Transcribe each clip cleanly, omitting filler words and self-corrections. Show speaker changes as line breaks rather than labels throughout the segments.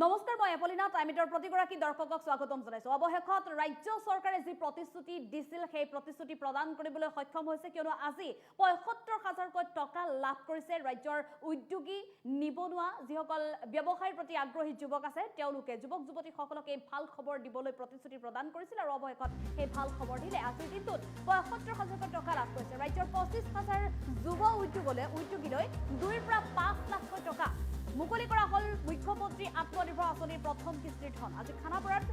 নমস্কাৰ মই এপলিনা টাইমিটৰ প্ৰতিগৰাকী দৰ্শকক স্বাগতম জনাইছো। অৱশেষত ৰাজ্য চৰকাৰে যি প্ৰতিশ্ৰুতি দিছিল সেই প্ৰতিশ্ৰুতি প্ৰদান কৰিবলৈ সক্ষম হৈছে, কিয়নো আজি ৭৫,০০০ টকা লাভ কৰিছে ৰাজ্যৰ উদ্যোগী নিবনুৱা যিসকল ব্যৱসায়ৰ প্ৰতি আগ্ৰহী যুৱক আছে তেওঁলোকে যুৱক যুৱতীসকলক এই ভাল খবৰ দিবলৈ প্ৰতিশ্ৰুতি প্ৰদান কৰিছিল আৰু অৱশেষত সেই ভাল খবৰ দিলে আজিৰ দিনটোত ৭৫,০০০ টকা লাভ কৰিছে ৰাজ্যৰ ২৫,০০০ যুৱ উদ্যোগীলৈ ২ৰ পৰা ৫ লাখকৈ টকা মুকলি কৰা হল মুখ্যমন্ত্ৰী আত্মনিৰ্ভৰ আঁচনিৰ প্ৰথম কিস্তিৰ ধন। আজি খানাপাৰাত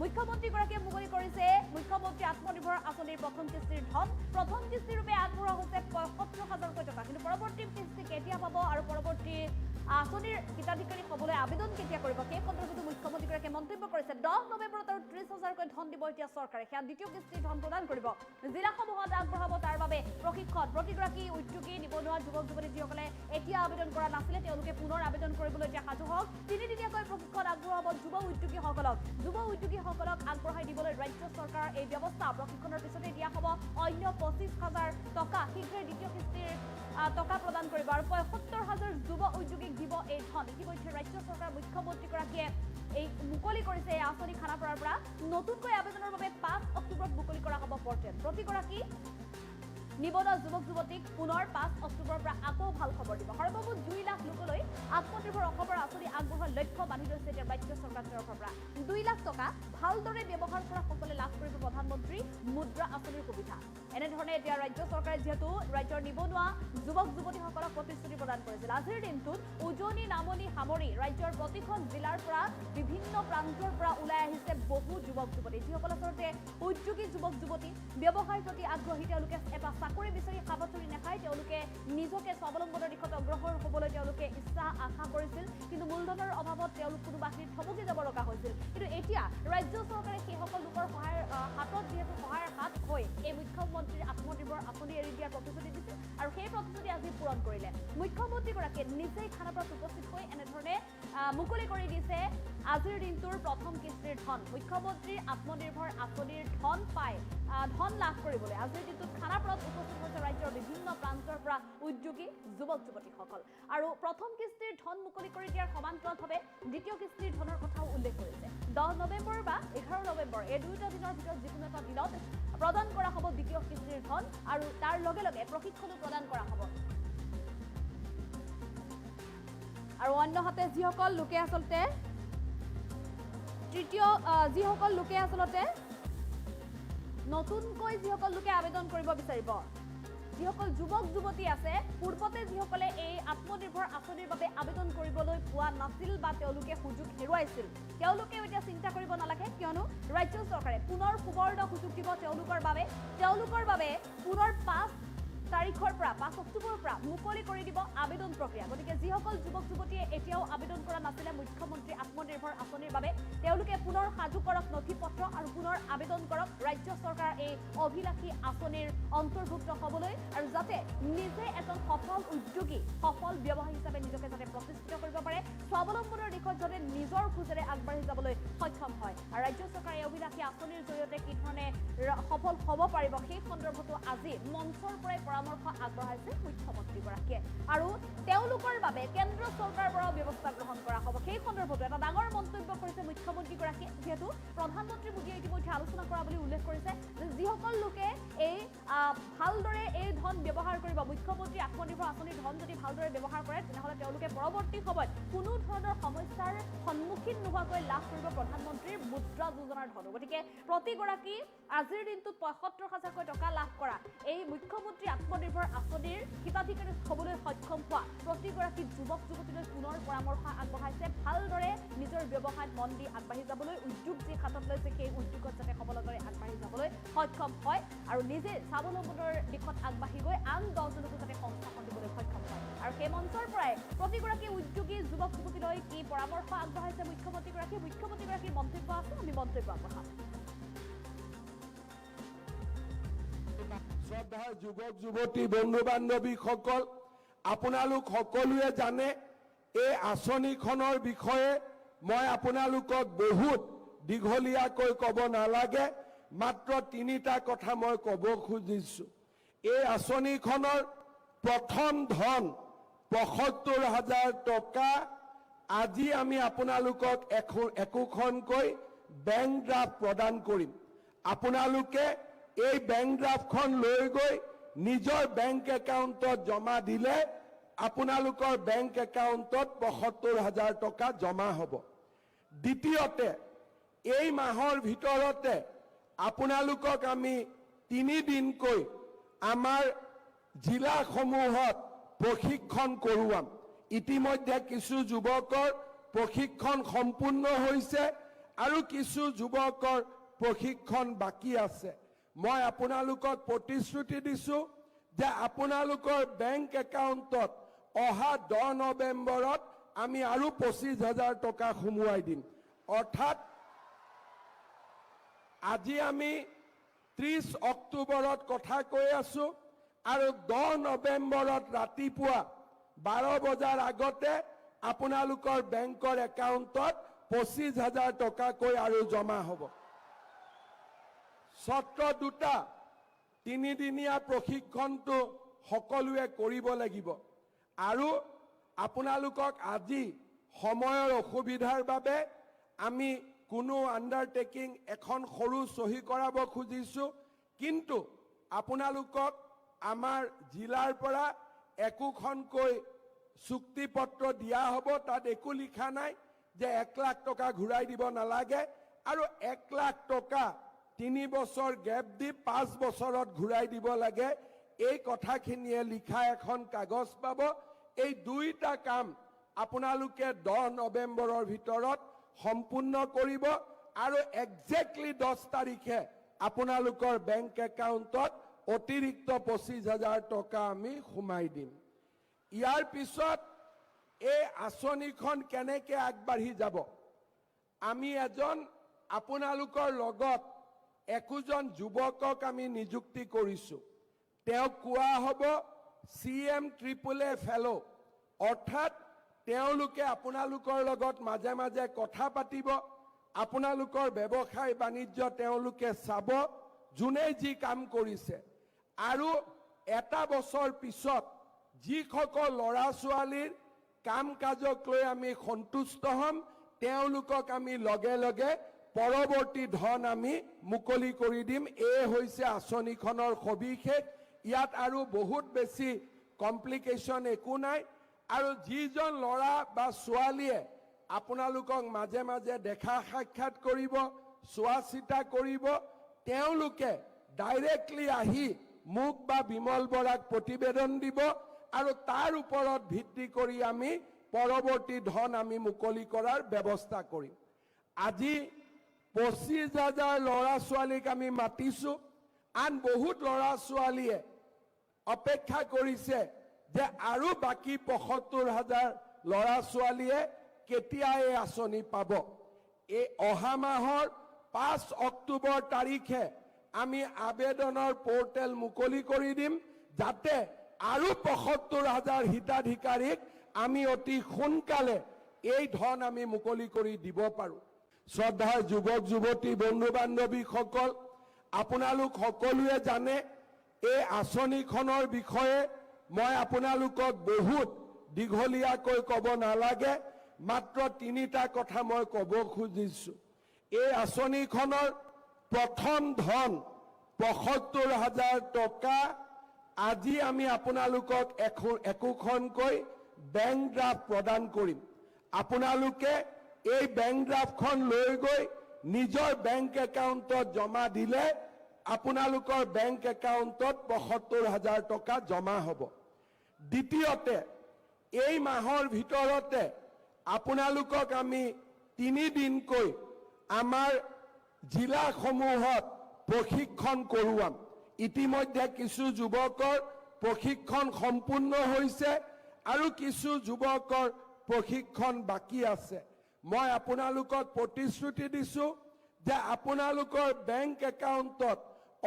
মুখ্যমন্ত্ৰীগৰাকীয়ে মুকলি কৰিছে মুখ্যমন্ত্ৰী আত্মনিৰ্ভৰ আঁচনিৰ প্ৰথম কিস্তিৰ ধন। প্ৰথম কিস্তিৰ ৰূপে আগবঢ়োৱা হৈছে ৭৫,০০০ টকা, কিন্তু পৰৱৰ্তী কিস্তি কেতিয়া পাব আৰু পৰৱৰ্তী আঁচনিৰ হিতাধিকাৰী হ'বলৈ আবেদন কেতিয়া কৰিব সেই সন্দৰ্ভতো মুখ্যমন্ত্ৰীগৰাকীয়ে মন্তব্য কৰিছে। ১০ নৱেম্বৰত আৰু ৩০,০০০কৈ ধন দিব এতিয়া চৰকাৰে, সেয়া দ্বিতীয় কিস্তিৰ ধন প্ৰদান কৰিব। জিলাসমূহত আগবঢ়াব তাৰ বাবে প্ৰশিক্ষণ। প্ৰতিগৰাকী উদ্যোগী নিবনুৱা যুৱক যুৱতী যিসকলে এতিয়া আবেদন কৰা নাছিলে তেওঁলোকে পুনৰ আবেদন কৰিবলৈ এতিয়া সাজু হওক। তিনিদিনীয়াকৈ প্ৰশিক্ষণ আগবঢ়াব যুৱ উদ্যোগীসকলক আগবঢ়াই দিবলৈ ৰাজ্য চৰকাৰৰ এই ব্যৱস্থা। প্ৰশিক্ষণৰ পিছতে দিয়া হ'ব অন্য ২৫,০০০ টকা, শীঘ্ৰে দ্বিতীয় কিস্তিৰ টকা প্ৰদান কৰিব আৰু ৭৫,০০০ যুৱ উদ্যোগীক দিব এই ধন। ইতিমধ্যে ৰাজ্য চৰকাৰৰ মুখ্যমন্ত্ৰীগৰাকীয়ে এই মুকলি কৰিছে এই আঁচনি খানাপাৰাৰ পৰা। নতুনকৈ আবেদনৰ বাবে ৫ অক্টোবৰত মুকলি কৰা হ'ব পৰ্টেল। প্ৰতিগৰাকী নিবনুৱা যুৱক যুৱতীক পুনৰ ৫ অক্টোবৰৰ পৰা আকৌ ভাল খবৰ দিব। সৰ্বমুঠ ২ লাখ লোকলৈ আত্মনিৰ্ভৰ অসমৰ আঁচনি আগবঢ়োৱাৰ লক্ষ্য বান্ধি লৈছে এতিয়া ৰাজ্য চৰকাৰৰ তৰফৰ পৰা। ২ লাখ টকা ভালদৰে ব্যৱহাৰ কৰা সকলে লাভ কৰিব প্ৰধানমন্ত্ৰী মুদ্ৰা আঁচনিৰ সুবিধা। এনেধৰণে এতিয়া ৰাজ্য চৰকাৰে যিহেতু ৰাজ্যৰ নিবনুৱা যুৱক যুৱতীসকলক প্ৰতিশ্ৰুতি প্ৰদান কৰিছিল। আজিৰ দিনটোত উজনি নামনি সামৰি ৰাজ্যৰ প্ৰতিখন জিলাৰ পৰা বিভিন্ন প্ৰান্তৰ পৰা ওলাই আহিছে বহু যুৱক যুৱতী, যিসকল আচলতে উদ্যোগী যুৱক যুৱতী, ব্যৱসায়ৰ প্ৰতি আগ্ৰহী। তেওঁলোকে এটা চাকৰি বিচাৰি হাবাথুৰি নাখায়, তেওঁলোকে নিজকে স্বাৱলম্বনৰ দিশত অগ্ৰসৰ হ'বলৈ তেওঁলোকে ইচ্ছা আশা কৰিছিল, কিন্তু মূলধনৰ অভাৱত তেওঁলোক কোনোবাখিনিত থমকি যাব লগা হৈছিল। কিন্তু এতিয়া ৰাজ্য চৰকাৰে সেইসকল লোকৰ হাতত যিহেতু সহায়ৰ হাত হৈ এই মুখ্যমন্ত্ৰীৰ আত্মনিৰ্ভৰ আঁচনি এৰি দিয়াৰ প্ৰতিশ্ৰুতি দিছিল আৰু সেই প্ৰতিশ্ৰুতি আজি পূৰণ কৰিলে। মুখ্যমন্ত্ৰীগৰাকীয়ে নিজেই খানাপাৰাত উপস্থিত হৈ এনেধৰণে মুকলি কৰি দিছে আজিৰ দিনটোৰ প্ৰথম কিস্তিৰ ধন। মুখ্যমন্ত্ৰীৰ আত্মনিৰ্ভৰ আঁচনিৰ ধন লাভ কৰিবলৈ আজিৰ দিনটোত খানাপাৰাত উপস্থিত হৈছে ৰাজ্যৰ বিভিন্ন প্ৰান্তৰ পৰা উদ্যোগী যুৱক যুৱতীসকল। আৰু প্ৰথম কিস্তিৰ ধন মুকলি কৰি দিয়াৰ সমান্তৰালভাৱে দ্বিতীয় কিস্তিৰ ধনৰ কথাও উল্লেখ কৰিছে। ১০ নৱেম্বৰ বা ১১ নৱেম্বৰ এই দুয়োটা দিনৰ ভিতৰত যিকোনো এটা দিনত প্ৰদান কৰা হ'ব দ্বিতীয় কিস্তিৰ ধন আৰু তাৰ লগে লগে প্ৰশিক্ষণো প্ৰদান কৰা হ'ব। আৰু অন্যহাতে যিসকল লোকে আচলতে নতুনকৈ যিসকল লোকে আবেদন কৰিব বিচাৰিব, যিসকল যুৱক যুৱতী আছে পূৰ্বতে যিসকলে এই আত্মনিৰ্ভৰ আঁচনিৰ বাবে আবেদন কৰিবলৈ পোৱা নাছিল বা তেওঁলোকে সুযোগ হেৰুৱাইছিল, তেওঁলোকেও এতিয়া চিন্তা কৰিব নালাগে, কিয়নো ৰাজ্য চৰকাৰে পুনৰ সুবৰ্ণ সুযোগ দিব তেওঁলোকৰ বাবে পুনৰ ৫ তাৰিখৰ পৰা ৫ অক্টোবৰৰ পৰা মুকলি কৰি দিব আবেদন প্ৰক্ৰিয়া। গতিকে যিসকল যুৱক যুৱতীয়ে এতিয়াও আবেদন কৰা নাছিলে মুখ্যমন্ত্ৰী আত্মনিৰ্ভৰ আঁচনিৰ বাবে, তেওঁলোকে পুনৰ সাজু কৰক নথি পত্ৰ আৰু পুনৰ আবেদন কৰক ৰাজ্য চৰকাৰৰ এই অভিলাষী আঁচনিৰ অন্তৰ্ভুক্ত হ'বলৈ, আৰু যাতে নিজে এজন সফল উদ্যোগী, সফল ব্যৱসায়ী হিচাপে নিজকে যাতে প্ৰতিষ্ঠিত কৰিব পাৰে, স্বাৱলম্বনৰ দিশত যাতে নিজৰ খোজেৰে আগবাঢ়ি যাবলৈ সক্ষম হয়। আৰু ৰাজ্য চৰকাৰে এই অভিলাষী আঁচনিৰ জৰিয়তে কি ধৰণে সফল হ'ব পাৰিব সেই সন্দৰ্ভতো আজি মঞ্চৰ পৰাই পৰামৰ্শ আগবঢ়াইছে মুখ্যমন্ত্ৰীগৰাকীয়ে। আৰু তেওঁলোকৰ বাবে কেন্দ্ৰ চৰকাৰৰ পৰাও ব্যৱস্থা গ্ৰহণ কৰা হ'ব। সেই সন্দৰ্ভতো এটা ডাঙৰ মন্তব্য কৰিছে মুখ্যমন্ত্ৰীগৰাকীয়ে, যিহেতু প্ৰধানমন্ত্ৰী মোদীয়ে ইতিমধ্যে আলোচনা কৰা বুলি উল্লেখ কৰিছে যে যিসকল লোকে এই ভালদৰে এই ধন ব্যৱহাৰ কৰিব, মুখ্যমন্ত্ৰী আত্মনিৰ্ভৰ আঁচনিৰ ধন যদি ভালদৰে ব্যৱহাৰ কৰে তেনেহ'লে তেওঁলোকে পৰৱৰ্তী সময়ত কোনো ধৰণৰ সমস্যাৰ সন্মুখীন নোহোৱাকৈ লাভ কৰিব প্ৰধানমন্ত্ৰীৰ মুদ্ৰা যোজনাৰ ধন। গতিকে প্ৰতিগৰাকী আজিৰ দিনটোত ৭৫,০০০ টকা লাভ কৰা এই মুখ্যমন্ত্ৰী আত্মনিৰ্ভৰ আঁচনিৰ হিতাধিকাৰী হ'বলৈ সক্ষম হোৱা প্ৰতিগৰাকী যুৱক যুৱতীলৈ পুনৰ পৰামৰ্শ আগবঢ়াইছে ভালদৰে নিজৰ ব্যৱসায়ত মন দি আগবাঢ়ি যাবলৈ, উদ্যোগ যি হাতত লৈছে সেই উদ্যোগত যাতে সবলতাৰে আগবাঢ়ি যাবলৈ সক্ষম হয় আৰু নিজে স্বাৱলম্বনৰ দিশত আগবাঢ়ি গৈ আন ১০জনকো যাতে সংস্থাপন দিবলৈ সক্ষম হয়। আৰু সেই মঞ্চৰ পৰাই প্ৰতিগৰাকী উদ্যোগী যুৱক যুৱতীলৈ কি পৰামৰ্শ আগবঢ়াইছে মুখ্যমন্ত্ৰীগৰাকীৰ মন্তব্য আছে, আমি মন্তব্য আগবঢ়াম।
শ্ৰদ্ধাৰ যুৱক যুৱতী বন্ধু বান্ধৱীসকল, আপোনালোক সকলোৱে জানে এই আঁচনিখনৰ বিষয়ে মই আপোনালোকক বহুত দীঘলীয়াকৈ ক'ব নালাগে, মাত্ৰ ৩টা কথা মই ক'ব খুজিছো। এই আঁচনিখনৰ প্ৰথম ধন ৭৫,০০০ টকা আজি আমি আপোনালোকক একোখনকৈ বেংক ড্ৰাফ্ট প্ৰদান কৰিম। আপোনালোকে এই বেংক ড্ৰাফ্টখন লৈ গৈ নিজৰ বেংক একাউণ্টত জমা দিলে আপোনালোকৰ বেংক একাউণ্টত ৭৫,০০০ টকা জমা হ'ব। দ্বিতীয়তে, এই মাহৰ ভিতৰতে আপোনালোকক আমি ৩ দিনকৈ আমাৰ জিলাসমূহত প্ৰশিক্ষণ কৰোৱাম। ইতিমধ্যে কিছু যুৱকৰ প্ৰশিক্ষণ সম্পূৰ্ণ হৈছে আৰু কিছু যুৱকৰ প্ৰশিক্ষণ বাকী আছে। মই আপোনালোকক প্ৰতিশ্ৰুতি দিছোঁ যে আপোনালোকৰ বেংক একাউণ্টত অহা 10 নৱেম্বৰত আমি আৰু ২৫,০০০ টকা সোমোৱাই দিম। অৰ্থাৎ আজি আমি ৩০ অক্টোবৰত কথা কৈ আছো আৰু 10 নৱেম্বৰত ৰাতিপুৱা 12 বজাৰ আগতে আপোনালোকৰ বেংকৰ একাউণ্টত ২৫,০০০ টকাকৈ আৰু জমা হ'ব। সত্ৰ দুটা 3 দিনীয়া প্ৰশিক্ষণটো সকলোৱে কৰিব লাগিব আৰু আপোনালোকক আজি সময়ৰ অসুবিধাৰ বাবে আমি কোনো আণ্ডাৰটেকিং এখন সৰু চহী কৰাব খুজিছো, কিন্তু আপোনালোকক আমাৰ জিলাৰ পৰা একোখনকৈ চুক্তিপত্ৰ দিয়া হ'ব। তাত একো লিখা নাই যে 1 লাখ টকা ঘূৰাই দিব নালাগে আৰু 1 লাখ টকা 3 বছৰ গেপ দি 5 বছৰত ঘূৰাই দিব লাগে। এই কথাখিনিয়ে লিখা এখন কাগজ পাব। এই দুইটা কাম আপোনালোকে 10 নৱেম্বৰৰ ভিতৰত সম্পূৰ্ণ কৰিব আৰু একজেক্টলি 10 তাৰিখে আপোনালোকৰ বেংক একাউণ্টত অতিৰিক্ত ২৫,০০০ টকা আমি সোমাই দিম। ইয়াৰ পিছত এই আঁচনিখন কেনেকৈ আগবাঢ়ি যাব? আমি আপোনালোকৰ লগত একোজন যুৱকক আমি নিযুক্তি কৰিছোঁ। তেওঁক কোৱা হ'ব CMAAA ফেলো। অৰ্থাৎ তেওঁলোকে আপোনালোকৰ লগত মাজে মাজে কথা পাতিব, আপোনালোকৰ ব্যৱসায় বাণিজ্য তেওঁলোকে চাব, যোনে যি কাম কৰিছে। আৰু এটা বছৰ পিছত যিসকল ল'ৰা ছোৱালীৰ কাম কাজক লৈ আমি সন্তুষ্ট হ'ম, তেওঁলোকক আমি লগে লগে পৰৱৰ্তী ধন আমি মুকলি কৰি দিম। এই হৈছে আঁচনিখনৰ সবিশেষ। ইয়াত আৰু বহুত বেছি কমপ্লিকেশ্যন একো নাই। আৰু যিজন ল'ৰা বা ছোৱালীয়ে আপোনালোকক মাজে মাজে দেখা সাক্ষাৎ কৰিব, চোৱা চিতা কৰিব, তেওঁলোকে ডাইৰেক্টলি আহি মোক বা বিমল বৰাক প্ৰতিবেদন দিব আৰু তাৰ ওপৰত ভিত্তি কৰি আমি পৰৱৰ্তী ধন আমি মুকলি কৰাৰ ব্যৱস্থা কৰিম। আজি ২৫,০০০ ল'ৰা ছোৱালীক আমি মাতিছোঁ। আন বহুত ল'ৰা ছোৱালীয়ে অপেক্ষা কৰিছে যে আৰু বাকী ৭৫,০০০ ল'ৰা ছোৱালীয়ে কেতিয়া এই আঁচনি পাব। এই অহা মাহৰ 5 অক্টোবৰ তাৰিখে আমি আবেদনৰ পৰ্টেল মুকলি কৰি দিম, যাতে আৰু ৭৫,০০০ হিতাধিকাৰীক আমি অতি সোনকালে এই ধন আমি মুকলি কৰি দিব পাৰোঁ। শ্ৰদ্ধাৰ যুৱক যুৱতী বন্ধু বান্ধৱীসকল, আপোনালোক সকলোৱে জানে এই আঁচনিখনৰ বিষয়ে মই আপোনালোকক বহুত দীঘলীয়াকৈ ক'ব নালাগে, মাত্ৰ 3টা কথা মই ক'ব খুজিছোঁ। এই আঁচনিখনৰ প্ৰথম ধন ৭৫,০০০ টকা আজি আমি আপোনালোকক একোখনকৈ বেংক ড্ৰাফ্ট প্ৰদান কৰিম। আপোনালোকে এই বেংক ড্ৰাফ্টখন লৈ গৈ নিজৰ বেংক একাউণ্টত জমা দিলে আপোনালোকৰ বেংক একাউণ্টত ৭৫,০০০ টকা জমা হ'ব। দ্বিতীয়তে, এই মাহৰ ভিতৰতে আপোনালোকক আমি 3 দিনকৈ আমাৰ জিলাসমূহত প্ৰশিক্ষণ কৰোৱাম। ইতিমধ্যে কিছু যুৱকৰ প্ৰশিক্ষণ সম্পূৰ্ণ হৈছে আৰু কিছু যুৱকৰ প্ৰশিক্ষণ বাকী আছে। মই আপোনালোকক প্ৰতিশ্ৰুতি দিছোঁ যে আপোনালোকৰ বেংক একাউণ্টত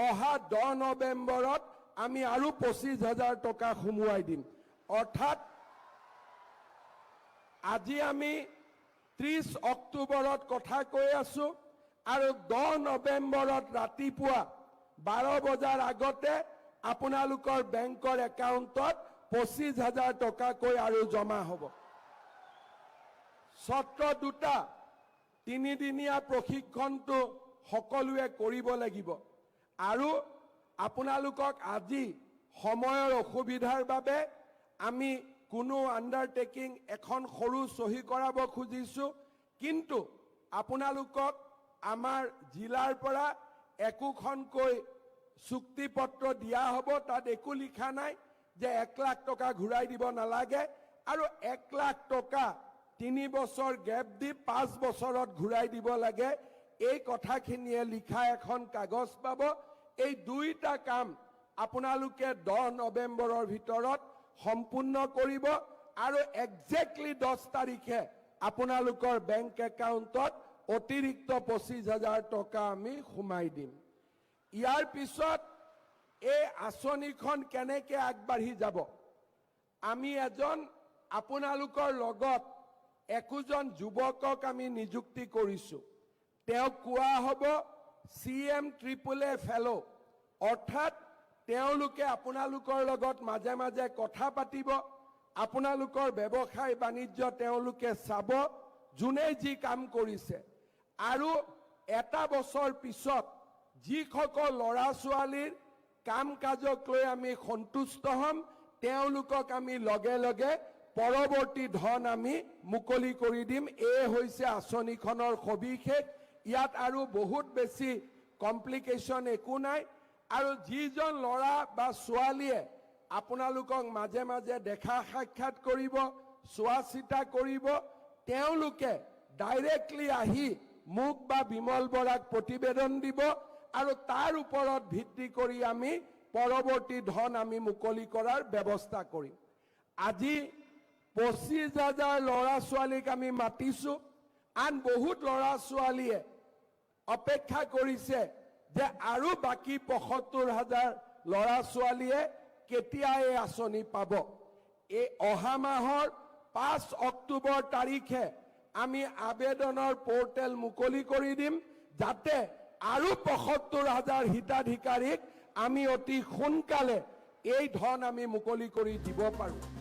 অহা 10 নৱেম্বৰত আমি আৰু ২৫,০০০ টকা সোমোৱাই দিম। অৰ্থাৎ আজি আমি ৩০ অক্টোবৰত কথা কৈ আছো আৰু 10 নৱেম্বৰত ৰাতিপুৱা 12 বজাৰ আগতে আপোনালোকৰ বেংকৰ একাউণ্টত ২৫,০০০ টকাকৈ আৰু জমা হ'ব। সত্ৰ দুটা 3 দিনীয়া প্ৰশিক্ষণটো সকলোৱে কৰিব লাগিব আৰু আপোনালোকক আজি সময়ৰ অসুবিধাৰ বাবে আমি কোনো আণ্ডাৰটেকিং এখন সৰু সহি কৰাব খুজিছো কিন্তু আপোনালোকক আমাৰ জিলাৰ পৰা একোখনকৈ চুক্তিপত্ৰ দিয়া হ'ব তাত একো লিখা নাই যে 1 লাখ টকা ঘূৰাই দিব নালাগে আৰু 1 লাখ টকা 3 বছৰ গেপ দি 5 বছৰত ঘূৰাই দিব লাগে এই কথাখিনিয়ে লিখা এখন কাগজ পাব এই দুইটা কাম আপোনালোকে 10 নৱেম্বৰৰ ভিতৰত সম্পূৰ্ণ কৰিব আৰু এক্সেক্টলি 10 তাৰিখে আপোনালোকৰ বেংক একাউণ্টত অতিৰিক্ত 25,000 টকা আমি সোমাই দিম ইয়াৰ পিছত এই আঁচনিখন কেনেকৈ আগবাঢ়ি যাব আমি এজন আপোনালোকৰ লগত একোজন যুৱকক আমি নিযুক্তি কৰিছো তেওঁক কোৱা হ'ব CMAAA ফেলো অৰ্থাৎ তেওঁলোকে আপোনালোকৰ লগত মাজে মাজে কথা পাতিব আপোনালোকৰ ব্যৱসায় বাণিজ্য তেওঁলোকে চাব যোনে যি কাম কৰিছে আৰু এটা বছৰ পিছত যিসকল ল'ৰা ছোৱালীৰ কাম কাজক লৈ আমি সন্তুষ্ট হ'ম তেওঁলোকক আমি লগে লগে পৰৱৰ্তী ধন আমি মুকলি কৰি দিম এই হৈছে আঁচনিখনৰ সবিশেষ ইয়াত আৰু বহুত বেছি কমপ্লিকেশ্যন একো নাই আৰু যিজন ল'ৰা বা ছোৱালীয়ে আপোনালোকক মাজে মাজে দেখা সাক্ষাৎ কৰিব চোৱা চিতা কৰিব তেওঁলোকে ডাইৰেক্টলি আহি মোক বা বিমল বৰাক প্ৰতিবেদন দিব আৰু তাৰ ওপৰত ভিত্তি কৰি আমি পৰৱৰ্তী ধন আমি মুকলি কৰাৰ ব্যৱস্থা কৰিম আজি 25,000 ল'ৰা ছোৱালীক আমি মাতিছো আন বহুত ল'ৰা ছোৱালীয়ে অপেক্ষা কৰিছে যে আৰু বাকি 75,000 ল'ৰা ছোৱালীয়ে কেতিয়া এই আঁচনি পাব এই অহা মাহৰ 5 অক্টোবৰ তাৰিখে আমি আবেদনৰ পোৰ্টেল মুকলি কৰি দিম যাতে আৰু 75,000 হিতাধিকাৰীক আমি অতি সোনকালে এই ধন আমি মুকলি কৰি দিব পাৰোঁ